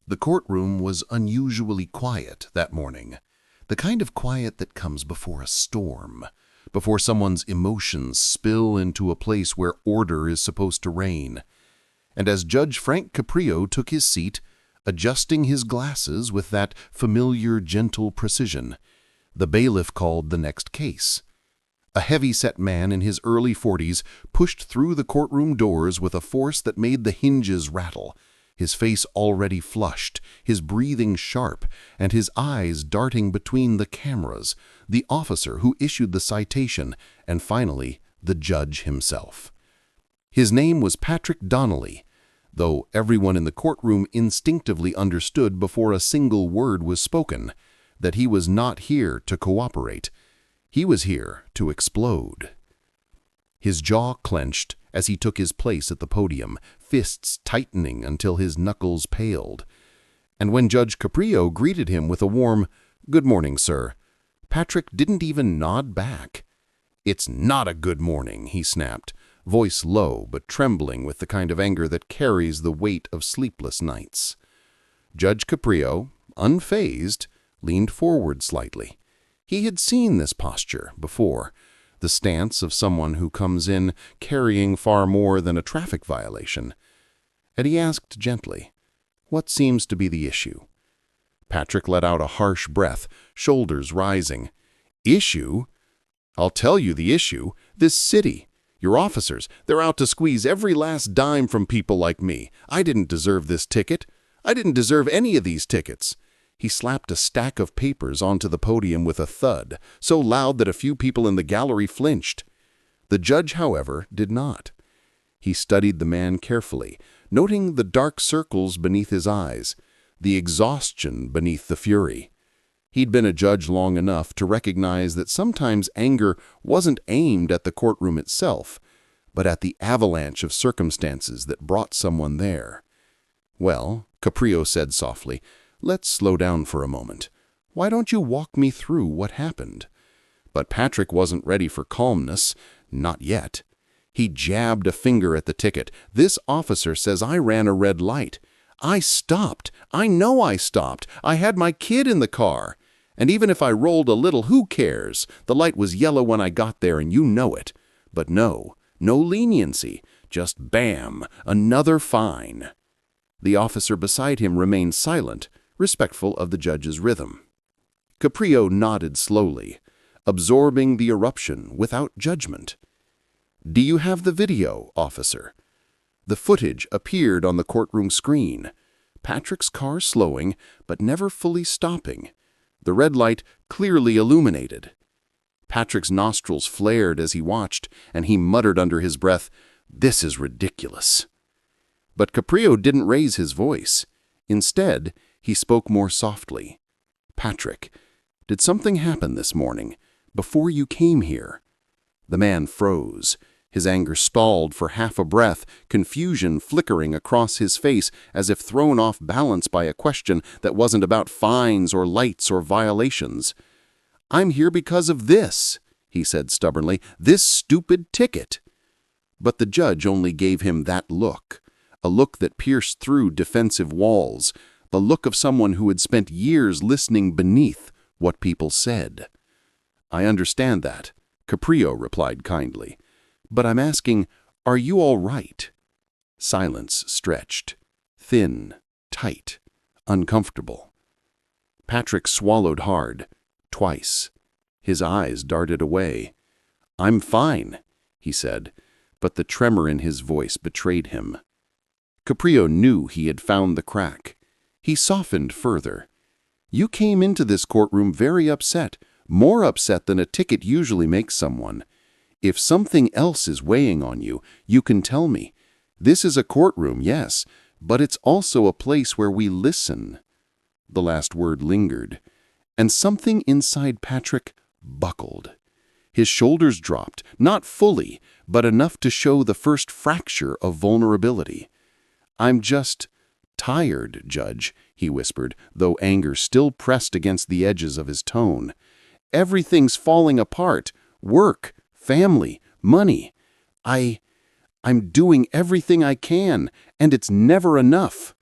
The courtroom was unusually quiet that morning, the kind of quiet that comes before a storm, before someone's emotions spill into a place where order is supposed to reign. And as Judge Frank Caprio took his seat, adjusting his glasses with that familiar, gentle precision, the bailiff called the next case. A heavy-set man in his early 40s pushed through the courtroom doors with a force that made the hinges rattle, his face already flushed, his breathing sharp, and his eyes darting between the cameras, the officer who issued the citation, and finally, the judge himself. His name was Patrick Donnelly, though everyone in the courtroom instinctively understood before a single word was spoken that he was not here to cooperate. He was here to explode. His jaw clenched as he took his place at the podium, fists tightening until his knuckles paled. And when Judge Caprio greeted him with a warm, "Good morning, sir," Patrick didn't even nod back. "It's not a good morning," he snapped, voice low but trembling with the kind of anger that carries the weight of sleepless nights. Judge Caprio, unfazed, leaned forward slightly. He had seen this posture before, the stance of someone who comes in carrying far more than a traffic violation. And he asked gently, "What seems to be the issue?" Patrick let out a harsh breath, shoulders rising. "Issue? I'll tell you the issue. This city. Your officers, they're out to squeeze every last dime from people like me. I didn't deserve this ticket. I didn't deserve any of these tickets." He slapped a stack of papers onto the podium with a thud, so loud that a few people in the gallery flinched. The judge, however, did not. He studied the man carefully, noting the dark circles beneath his eyes, the exhaustion beneath the fury. He'd been a judge long enough to recognize that sometimes anger wasn't aimed at the courtroom itself, but at the avalanche of circumstances that brought someone there. "Well," Caprio said softly, "let's slow down for a moment. Why don't you walk me through what happened?" But Patrick wasn't ready for calmness, not yet. He jabbed a finger at the ticket. "This officer says I ran a red light. I stopped. I know I stopped. I had my kid in the car. And even if I rolled a little, who cares? The light was yellow when I got there, and you know it. But no leniency. Just bam, another fine." The officer beside him remained silent, respectful of the judge's rhythm. Caprio nodded slowly, absorbing the eruption without judgment. "Do you have the video, officer?" The footage appeared on the courtroom screen. Patrick's car slowing, but never fully stopping. The red light clearly illuminated. Patrick's nostrils flared as he watched, and he muttered under his breath, "This is ridiculous." But Caprio didn't raise his voice. Instead, he spoke more softly. "Patrick, did something happen this morning, before you came here?" The man froze. His anger stalled for half a breath, confusion flickering across his face as if thrown off balance by a question that wasn't about fines or lights or violations. "I'm here because of this," he said stubbornly, "this stupid ticket." But the judge only gave him that look, a look that pierced through defensive walls, the look of someone who had spent years listening beneath what people said. "I understand that," Caprio replied kindly. "But I'm asking, are you all right?" Silence stretched, thin, tight, uncomfortable. Patrick swallowed hard, twice. His eyes darted away. "I'm fine," he said, but the tremor in his voice betrayed him. Caprio knew he had found the crack. He softened further. "You came into this courtroom very upset, more upset than a ticket usually makes someone. If something else is weighing on you, you can tell me. This is a courtroom, yes, but it's also a place where we listen." The last word lingered, and something inside Patrick buckled. His shoulders dropped, not fully, but enough to show the first fracture of vulnerability. "I'm just tired, Judge," he whispered, though anger still pressed against the edges of his tone. "Everything's falling apart. Work, family, money. I'm doing everything I can, and it's never enough."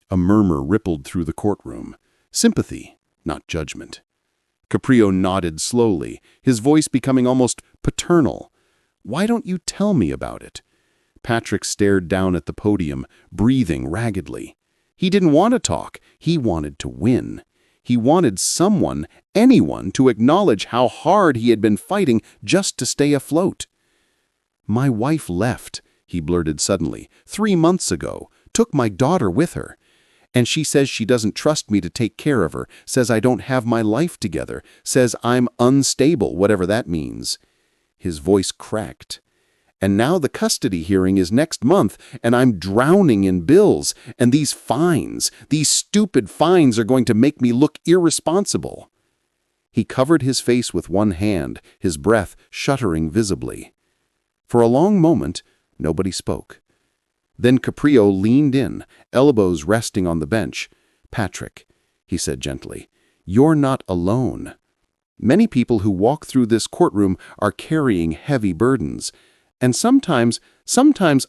A murmur rippled through the courtroom. Sympathy, not judgment. Caprio nodded slowly, his voice becoming almost paternal. "Why don't you tell me about it?" Patrick stared down at the podium, breathing raggedly. He didn't want to talk. He wanted to win. He wanted someone, anyone, to acknowledge how hard he had been fighting just to stay afloat. "My wife left," he blurted suddenly, 3 months ago, took my daughter with her. And she says she doesn't trust me to take care of her, says I don't have my life together, says I'm unstable, whatever that means. His voice cracked. "And now the custody hearing is next month, and I'm drowning in bills, and these fines, these stupid fines are going to make me look irresponsible." He covered his face with one hand, his breath shuddering visibly. For a long moment, nobody spoke. Then Caprio leaned in, elbows resting on the bench. "Patrick," he said gently, "you're not alone. Many people who walk through this courtroom are carrying heavy burdens. And sometimes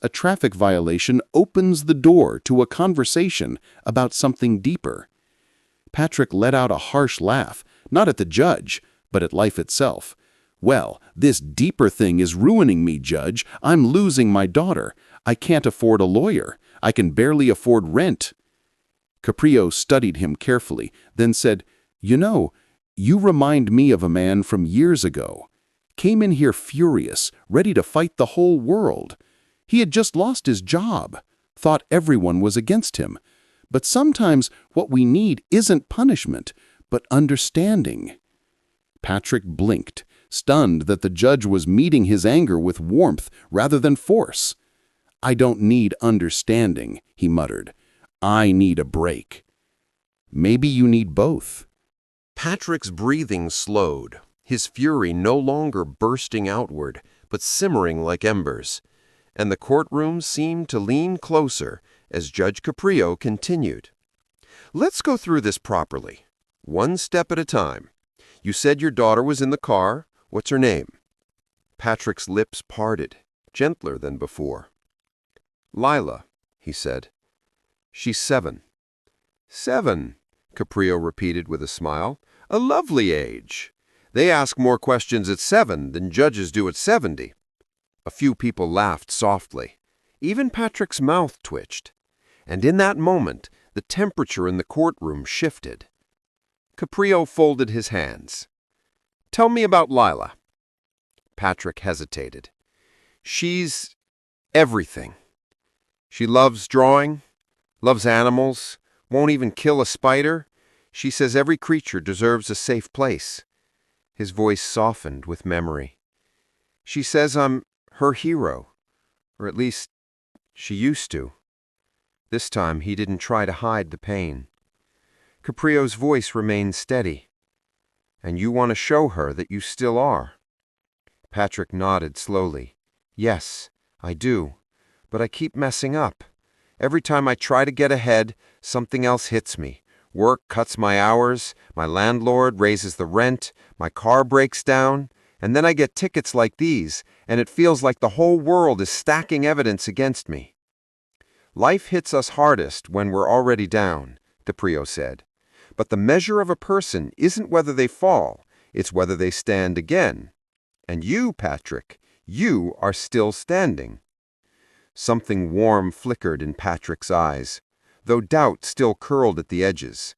a traffic violation opens the door to a conversation about something deeper." Patrick let out a harsh laugh, not at the judge, but at life itself. "Well, this deeper thing is ruining me, Judge. I'm losing my daughter. I can't afford a lawyer. I can barely afford rent." Caprio studied him carefully, then said, "You know, you remind me of a man from years ago. Came in here furious, ready to fight the whole world. He had just lost his job, thought everyone was against him. But sometimes what we need isn't punishment, but understanding." Patrick blinked, stunned that the judge was meeting his anger with warmth rather than force. "I don't need understanding," he muttered. "I need a break." "Maybe you need both." Patrick's breathing slowed, his fury no longer bursting outward, but simmering like embers. And the courtroom seemed to lean closer as Judge Caprio continued. "Let's go through this properly, one step at a time. You said your daughter was in the car. What's her name?" Patrick's lips parted, gentler than before. "Lila," he said. "She's 7. 7, Caprio repeated with a smile. "A lovely age. They ask more questions at 7 than judges do at 70. A few people laughed softly. Even Patrick's mouth twitched. And in that moment, the temperature in the courtroom shifted. Caprio folded his hands. "Tell me about Lila." Patrick hesitated. "She's everything. She loves drawing, loves animals, won't even kill a spider. She says every creature deserves a safe place." His voice softened with memory. "She says I'm her hero, or at least she used to." This time he didn't try to hide the pain. Caprio's voice remained steady. "And you want to show her that you still are?" Patrick nodded slowly. "Yes, I do. But I keep messing up. Every time I try to get ahead, something else hits me. Work cuts my hours, my landlord raises the rent, my car breaks down, and then I get tickets like these, and it feels like the whole world is stacking evidence against me." "Life hits us hardest when we're already down," Caprio said. "But the measure of a person isn't whether they fall, it's whether they stand again. And you, Patrick, you are still standing." Something warm flickered in Patrick's eyes, though doubt still curled at the edges.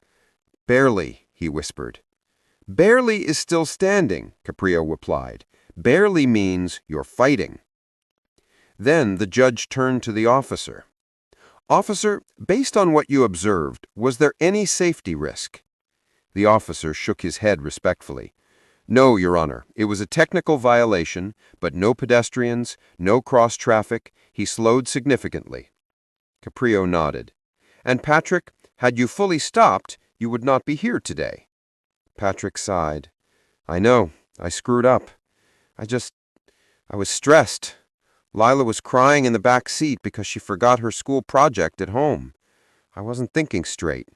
"Barely," he whispered. "Barely is still standing," Caprio replied. "Barely means you're fighting." Then the judge turned to the officer. "Officer, based on what you observed, was there any safety risk?" The officer shook his head respectfully. "No, Your Honor, it was a technical violation, but no pedestrians, no cross-traffic. He slowed significantly." Caprio nodded. "And Patrick, had you fully stopped, you would not be here today." Patrick sighed. "I know, I screwed up. I was stressed. Lila was crying in the back seat because she forgot her school project at home. I wasn't thinking straight."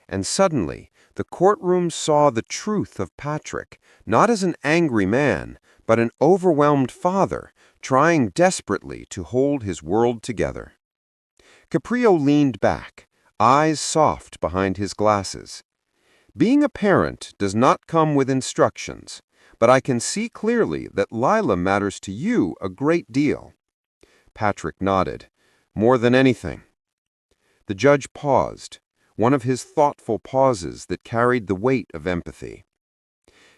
And suddenly, the courtroom saw the truth of Patrick, not as an angry man, but an overwhelmed father, trying desperately to hold his world together. Caprio leaned back, eyes soft behind his glasses. "Being a parent does not come with instructions, but I can see clearly that Lila matters to you a great deal." Patrick nodded. "More than anything." The judge paused, one of his thoughtful pauses that carried the weight of empathy.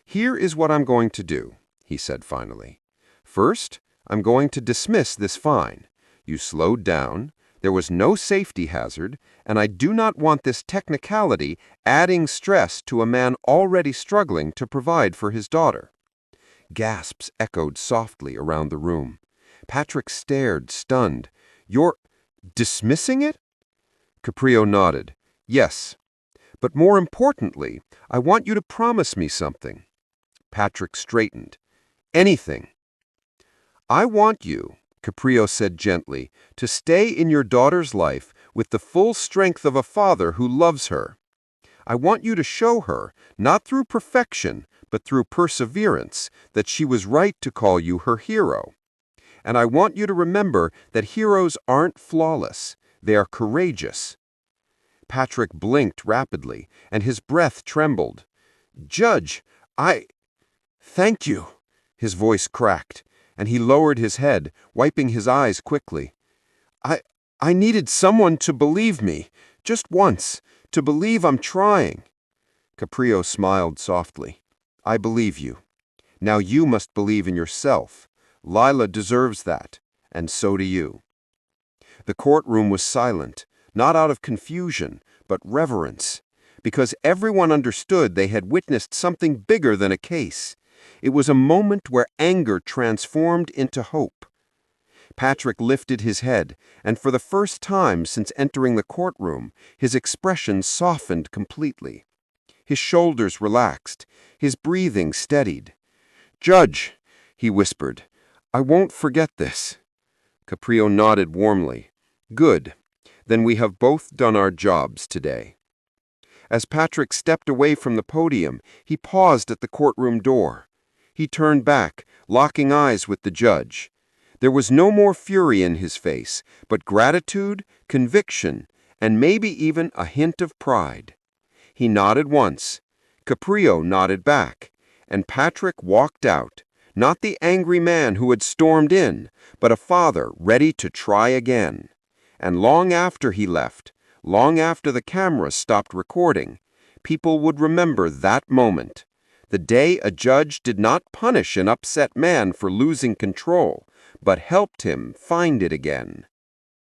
"Here is what I'm going to do," he said finally. "First, I'm going to dismiss this fine. You slowed down, there was no safety hazard, and I do not want this technicality adding stress to a man already struggling to provide for his daughter." Gasps echoed softly around the room. Patrick stared, stunned. "You're dismissing it?" Caprio nodded. "Yes. But more importantly, I want you to promise me something." Patrick straightened. "Anything." "I want you," Caprio said gently, "to stay in your daughter's life with the full strength of a father who loves her. I want you to show her, not through perfection, but through perseverance, that she was right to call you her hero. And I want you to remember that heroes aren't flawless. They are courageous." Patrick blinked rapidly, and his breath trembled. "Judge, Thank you." His voice cracked, and he lowered his head, wiping his eyes quickly. I needed someone to believe me, just once, to believe I'm trying." Caprio smiled softly. "I believe you. Now you must believe in yourself. Lila deserves that, and so do you." The courtroom was silent, not out of confusion, but reverence, because everyone understood they had witnessed something bigger than a case. It was a moment where anger transformed into hope. Patrick lifted his head, and for the first time since entering the courtroom, his expression softened completely. His shoulders relaxed, his breathing steadied. "Judge," he whispered, "I won't forget this." Caprio nodded warmly. "Good. Then we have both done our jobs today." As Patrick stepped away from the podium, he paused at the courtroom door. He turned back, locking eyes with the judge. There was no more fury in his face, but gratitude, conviction, and maybe even a hint of pride. He nodded once. Caprio nodded back, and Patrick walked out, not the angry man who had stormed in, but a father ready to try again. And long after he left, long after the cameras stopped recording, people would remember that moment. The day a judge did not punish an upset man for losing control, but helped him find it again.